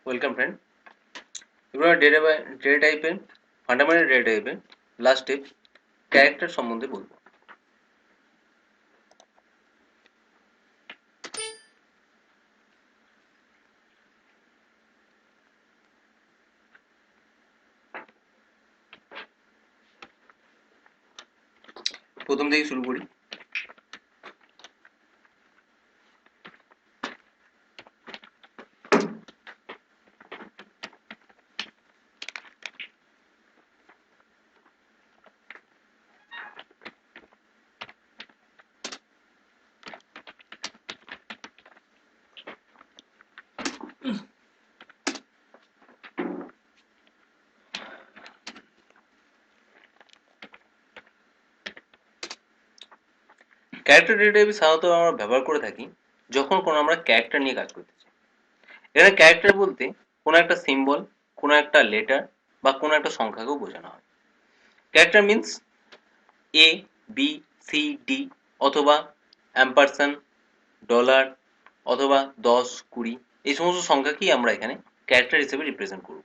Welcome friend. এবার data টাইপের fundamental data টাইপের লাস্ট স্টেপ ক্যারেক্টার সম্বন্ধে বলবো। প্রথম থেকে শুরু করি। ক্যারেক্টার ডেটা টাইপ সাধারণত আমরা ব্যবহার করে থাকি যখন কোনো আমরা ক্যারেক্টার নিয়ে কাজ করতে চাই। এখানে ক্যারেক্টার বলতে কোনো একটা সিম্বল, কোনো একটা লেটার বা কোনো একটা সংখ্যাকেও বোঝানো হয়। Character means a, B, C, D অথবা অ্যাম্পারসন, ডলার অথবা 10, 20 এই সমস্ত সংখ্যাকেই আমরা এখানে ক্যারেক্টার হিসেবে রিপ্রেজেন্ট করব।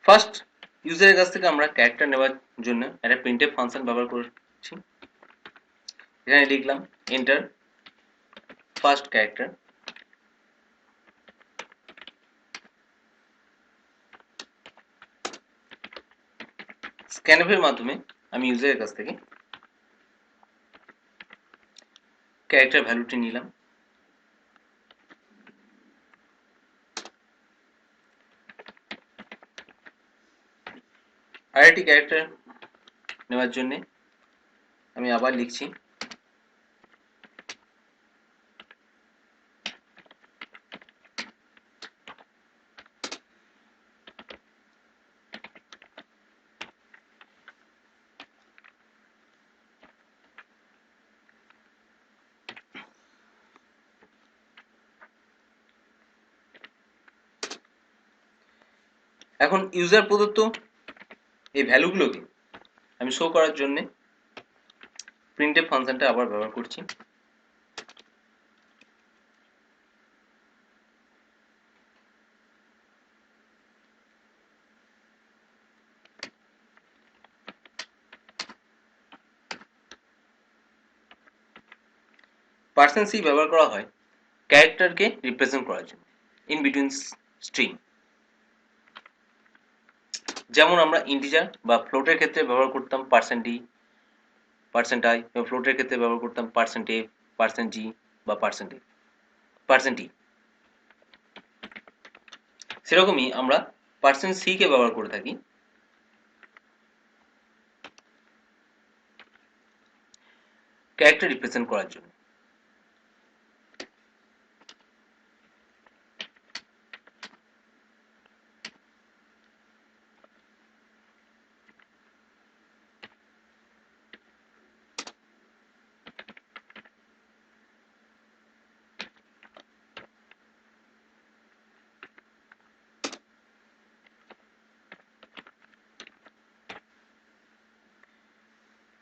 ফার্স্ট ইউজারের কাছ থেকে আমরা ক্যারেক্টার নেওয়ার জন্য একটা প্রিন্টএফ ফাংশন ব্যবহার করছি। এখানে লিখলাম এন্টার ফার্স্ট ক্যারেক্টার। স্ক্যানএফের মাধ্যমে আমি ইউজারের কাছ থেকে ক্যারেক্টার ভ্যালুটি নিলাম। আরেকটি ক্যারেক্টার নেওয়ার জন্য আমি আবার লিখছি এখন ইউজার প্রদত্ত এই ভ্যালুগুলোকে আমি শো করার জন্য প্রিন্টএফ ফাংশনটা আবার ব্যবহার করছি। পার্সেন্ট সি ব্যবহার করা হয় ক্যারেক্টারকে রিপ্রেজেন্ট করার জন্য ইন বিটুইন স্ট্রিং। যেমন আমরা ইন্টিজার বা ফ্লোটের ক্ষেত্রে ব্যবহার করতাম পার্সেন্ট ডি, পার্সেন্ট আই, এবং ফ্লোটের ক্ষেত্রে ব্যবহার করতাম পার্সেন্ট এফ, পার্সেন্ট জি বা পার্সেন্ট ই। সেরকমই আমরা পার্সেন্ট সি কে ব্যবহার করে থাকি ক্যারেক্টার রিপ্রেজেন্ট করার জন্য।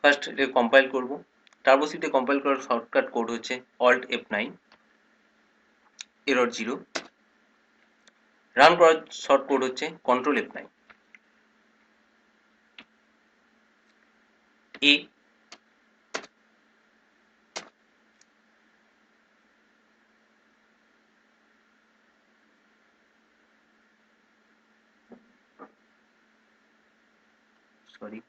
ফার্স্ট এটা কম্পাইল করব। টার্বোসিটে কম্পাইল করার শর্টকাট কোড হচ্ছে অল্ট F9, এরর 0। রান করার শর্ট কোড হচ্ছে কন্ট্রোল F9। এ সরি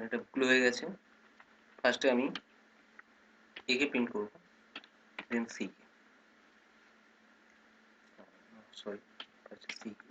এটা ভুল হয়ে গেছে। ফার্স্টে আমি এ কে প্রিন্ট করব, দেন C K, sorry first C K.